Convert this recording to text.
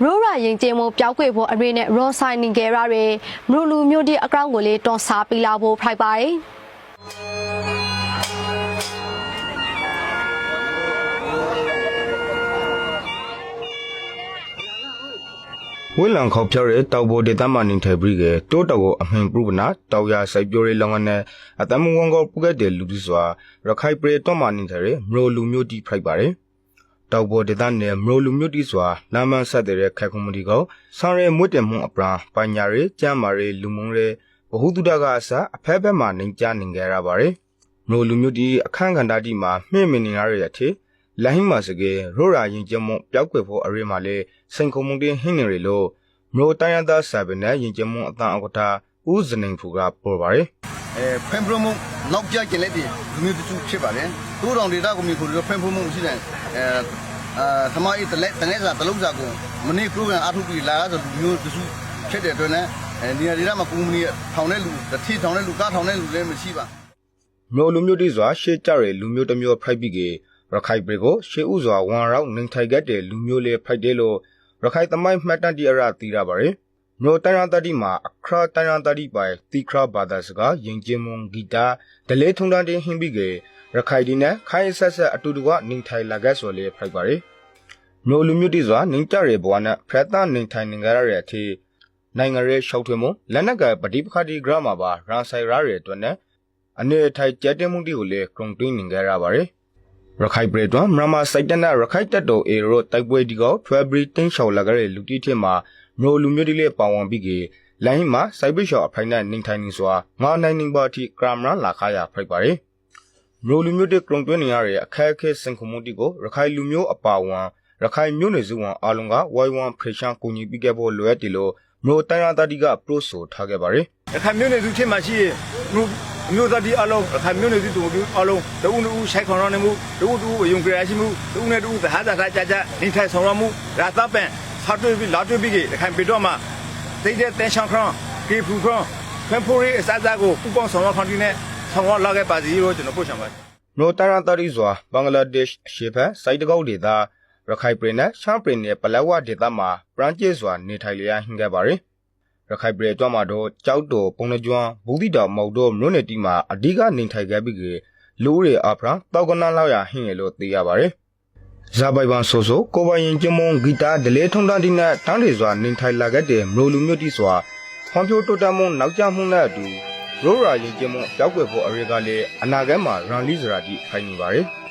ရိုးရရင်ကျင်းမှုပြောက်ကွေဖို့အရေးနဲ့ရွန်ဆိုင်နေကြရတဲ့မလူမျိုးဒီအကောင့်ကိုလေတွန်စားပေးလာဖို့ဖိုက်ပါတယ်ဝင်းလံခေါဖြောရဲတောက်ဘောဒေသမှနေထိုင်ပြီးကတိုးတောက်ကိုအမှန်ပရုပနာတောက်ရစိုက်ပြိုးရဲလောင်းနဲ့အတမဝန်ကောပုကတဲ့လူသူစွာရခိုင်ပရေတော့မှနေထိုင်ရဲမရိုလူမျိုးတီဖိုက်ပါတယ်တောက်ဘောဒေသနဲ့မရိုလူမျိုးတီစွာလာမန်ဆက်တဲ့ခိုက်ခုမတီကိုဆောင်ရဲမွတ်တယ်မှုအပရာပညာရဲကျမ်းမာရဲလူမုံရဲဘဟုတုဒကအစအဖက်ဖက်မှနေကြနေကြရပါတယ်မရိုလူမျိုးတီအခန့်ခန္ဓာတီမှာမှင့်မနေရရဲ့အထည်လိုင်းမှာစကေရိုးရာရင်ကျမှုပြောက်ကွယ်ဖို့အရေးမှာလဲစိန်ခုံမှုတင်းဟင်းနေရလို့မရိုတန်ရသားစာပင်နဲ့ရင်ကျမှုအတန်အကတာဦးစနေဖူကပေါ်ပါတယ်ဖန်ပရမုံနောက်ပြကျင်လက်ဒီလူမျိုးတူဖြစ်ပါတယ်တိုးတော်ဒေတာကိုမြင်ခိုလို့ဖန်ပရမုံရှိတယ်သမားဤတလက်တနေစာတလုံးစာကိုမနေ့ကရိုးကအထုပြီးလာဆိုလူမျိုးတူဖြစ်တဲ့အတွက်နဲ့နေရာဒေတာမှာကုမ္ပဏီထောင်တဲ့လူတစ်ထီထောင်တဲ့လူကားထောင်တဲ့လူလည်းမရှိပါမရိုလူမျိုးတိစွာရှေ့ကြရဲလူမျိုးတစ်မျိုးဖိုက်ပြီးကေရခိုင်ပြည်ကိုရှေးဥစွာဝန်ရောက်နေထိုင်ခဲ့တဲ့လူမျိုးလေးဖိုက်တယ်လို့ရခိုင်သမိုင်းမှတ်တမ်းတရသိရပါတယ်။မြို့တန်ရတတိမှာအခရတန်ရတတိပိုင်တိခရဘာသာစကားယဉ်ကျေးမှုဂီတာဒလေထုံတန်းတင်ဟင်းပြီးကရခိုင်ဒီနဲ့ခိုင်ဆက်ဆက်အတူတူကနေထိုင်လာခဲ့ဆိုလေဖိုက်ပါတယ်။မြို့လူမျိုးတိစွာနေကြရဲဘဝနဲ့ဖရတနေထိုင်နေကြရတဲ့အထိနိုင်ငံရဲရှောက်ထွေးမှုလက်နက်ကပဋိပက္ခဒီဂရမှာပါရန်ဆိုင်ရရဲ့အတွက်နဲ့အနေထိုင်ကြက်တင်မှုတီကိုလေကုံတွင်းနေကြရပါတယ်။ရခိုင်ပြည်တွင်မြန်မာစိုက်တနရခိုင်တပ်တော်အေရိုတိုက်ပွဲဒီကောဖေဗရီတင်းရှော်လာကြတဲ့လူတီထင်မှာမျိုးလူမျိုးတိလေးပါဝင်ပြီးကလိုင်းမှာစိုက်ပစ်ရှော်အဖိုင်နဲ့နေထိုင်နေစွာငါနိုင်နေပါတိကရမရလာခါရဖိုက်ပါလေမျိုးလူမျိုးတိကရုံတွင်းနေရတဲ့အခက်အခဲစင်ခုမှုတီကိုရခိုင်လူမျိုးအပါဝန်ရခိုင်မျိုးနွယ်စုဝန်အားလုံးကဝိုင်းဝန်းဖေရှားကူညီပြီးခဲ့ဖို့လိုအပ်တယ်လို့မျိုးတန်ရတတိကပရိုဆိုထားခဲ့ပါတယ်ရခိုင်မျိုးနွယ်စုချင်းမှရှိရင်မျိုးသားဒီအလုံးအခါမျိုးနွယ်စုတူအလုံးတဦးတူဆိုင်ခေါ်ရနေမှုတဦးတူယုံကြရရှိမှုတဦးနဲ့တဦးသဟာတာကြနေထိုင်ဆောင်ရမှုရာသပန်ဆောက်တွေ့ပြီးလာတွေ့ပြီးရခိုင်ပြည်တော်မှာတိတ်တဲ့တန်ရှောင်းခရန်ကေဖူခရန်ဖန်ဖိုရီအစားအစာကိုပူပေါင်းဆောင်ရခေါင်းတီနဲ့ဆောင်ရလာခဲ့ပါစီလို့ကျွန်တော်ပို့ချင်ပါတယ်မျိုးတန်ရတတိစွာဘင်္ဂလားဒေ့ရှ်အရှေ့ဘက်စိုက်တကောက်ဒေသရခိုင်ပြည်နယ်ရှမ်းပြည်နယ်ပလက်ဝဒေသမှာပရန်ကျဲစွာနေထိုင်လျက်ဟင်ခဲ့ပါတယ်ရခိုင်ပြည်တွမ်းမှာတော့ကြောက်တော်ပုံနှကျွမ်းဘူးတိတောင်မောက်တော့မြို့နယ်တီမှာအဓိကနေထိုင်ခဲ့ပြီးလူတွေအဖရာတောက်ကနန်းလောက်ရဟင်းရလို့သိရပါတယ်။ဇာပိုင်ပန်ဆိုကိုပိုင်ရင်ကျမုံဂီတာဒလေထုံတန်းတီနဲ့တန်းတွေစွာနေထိုင်လာခဲ့တဲ့မရိုလူမျိုးတီစွာဖွံ့ဖြိုးတိုးတက်မှုနောက်ကျမှုနဲ့အတူရိုးရာရင်ကျမုံကြောက်ွယ်ဖို့အရေးကလည်းအနာဂတ်မှာရန်လီစရာတီဖိုင်နေပါတယ်။